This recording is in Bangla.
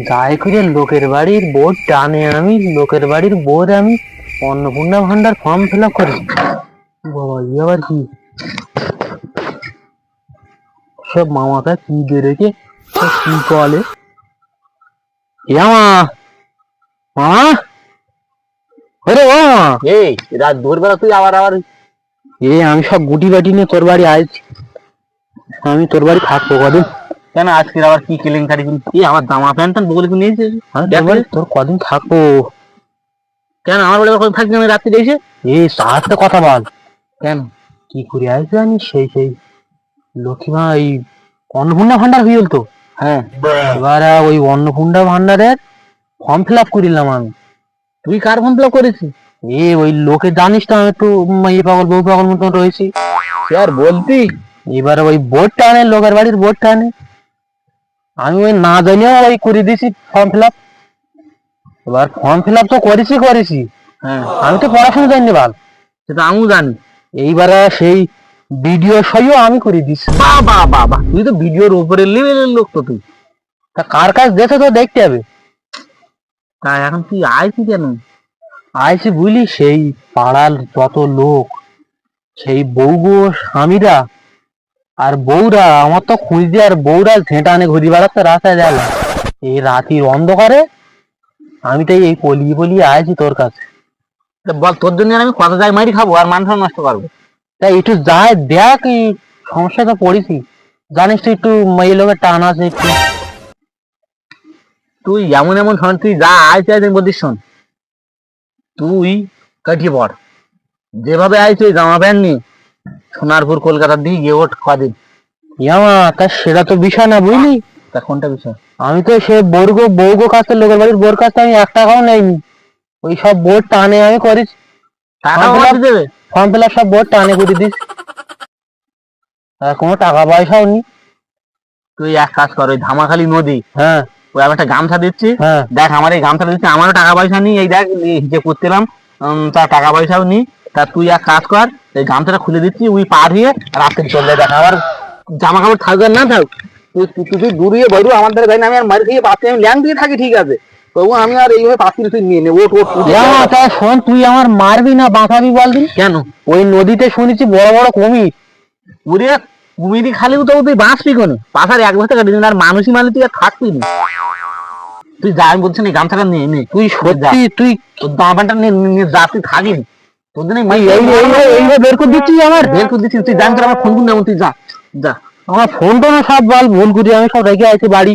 গায়ে করে লোকের বাড়ির বোর্ড টানে আমি, লোকের বাড়ির বোর্ড আমি অন্নপূর্ণা ভান্ডার ফর্ম ফিল আপ করেছি। বাবা ই আবার কি সব মামাকে কি বেড়েছে, কি বলে মা মামা, ওরে ও মামা, এই রাত ভোরবেলা তুই আবার আবার আমি সব গুটি বাটি নিয়ে তোর বাড়ি আইছি। আমি তোর বাড়ি থাকবো কদিন। কেন আজকে আবার কি কেলেঙ্কারি কি আমার জামা প্যান্ট বলে নিয়েছে? তোর কদিন থাকবো? কেন আমার বলে কখন থাকবি? আমি রাত্রি এসে সাথে কথা বল। কেন কি করে আসবে জানি, সেই লক্ষ্মীমা এই অন্নপূর্ণা ভান্ডার হয়ে তো। হ্যাঁ, এবার ওই অন্নপূর্ণা ভান্ডারের ফর্ম ফিল আপ করিলাম আমি। তুই কার ফর্ম ফিল আপ করেছিস? ওই লোকে জানিস তো, আমি একটু পাগল বউ পাগল মতন রয়েছি। আর বলতি এবার ওই বোর্ডটা আনে, লোকের বাড়ির বোর্ডটা আনে, আমি ওই না জানিও ওই করে দিয়েছি ফর্ম ফিল আপ। এবার ফর্ম ফিল আপ তো করেছি। হ্যাঁ, আমি তো পড়াশোনা জানি ভালো, সেটা আমিও জানি। এইবার সেই ভিডিও সইও আমি করে দিচ্ছি। বাবা তুই তো ভিডিওর উপরে লেভেলের লোক তো তুই। তা কার কাজ দেখে তো দেখতে হবে। তা এখন তুই আইছি কেন? আইসি বুঝলি, সেই পাড়ার যত লোক, সেই বউ গো স্বামীরা আর বউরা আমার তো খুঁজছে, আর বউরা ঝেঁটা আনে ঘুরি বেড়াচ্ছে রাস্তায় গেল এই রাতির অন্ধকারে। আমি তাই এই পলিয়ে আইছি তোর কাছে। বল, তোর জন্য আমি কত যাই মারি খাবো আর মান নষ্ট করবো? তাই একটু যায় দেখ, এই সমস্যাটা পড়েছি জানিস তো, একটু মেয়ে লোকের টান আছে একটু। তুই এমন শোন, তুই যা আইতে বলছিস শোন, তুই কাটিয়ে পড়। যেভাবে আইছি ওই জামা প্যান্ট নিয়ে সোনারপুর কলকাতার দিকে গিয়ে ওঠ কদিন। তা সেটা তো বিষয় না বুঝলি। তা কোনটা বিষয়? আমি তো সে বউগো কাছে, লোকের বাড়ির বোর কাছে আমি 1 টাকাও নেইনি। ওই সব বোর্ড টানে আমি করেছি, টাকা দেবে? ফর্ম ফিল আপ সব বোর্ড টানে করে দিস, আর কোনো টাকা পয়সাও নি। তুই এক কাজ কর, ওই ধামাখালি নদী, হ্যাঁ ওই আমি একটা গামছা দিচ্ছি, হ্যাঁ দেখ আমার এই গামছা দিচ্ছি, আমারও টাকা পয়সা নেই, এই দেখ হিসেব করছিলাম, তার টাকা পয়সাও নি। তা তুই এক কাজ কর, এই গামছাটা খুলে দিচ্ছি, ওই পা দিয়ে রাত্রে চলে দেখ, আবার জামা কাপড় থাকবে না থাক, তুই দূরিয়ে বইরু আমার দ্বারা যাই না, আমি আর মার খেয়ে বাচ্চা আমি ল্যাং দিয়ে থাকি, ঠিক আছে, তবু আমি আর এইভাবে পাচ্ছি তুই নিয়ে নে। ওট তা শোন, তুই আমার মারবি না বাঁচাবি বলদিন? কেন? ওই নদীতে শুনেছি বড় বড় কুমির। ওরে কুমিরি খালি তো তুই বাঁচবি কোনে? পাশার 1 বছর কাটি আর মানুষই মানে তুই আর থাকবি না। তুই যা, আমি বলছি না গামছাটা নিয়ে নে, তুই সত্যি তুই তোর জামা প্যান্টটা নিয়ে যা, তুই থাকি তোর জন্য এইভাবে বের করে দিচ্ছিস আমার? বের করে দিচ্ছি, তুই জান তোর আমার ফোন করে তুই যা যা। আমার ফোন তো না সব বল ভুল করি, আমি সব রেখে আছি বাড়ি।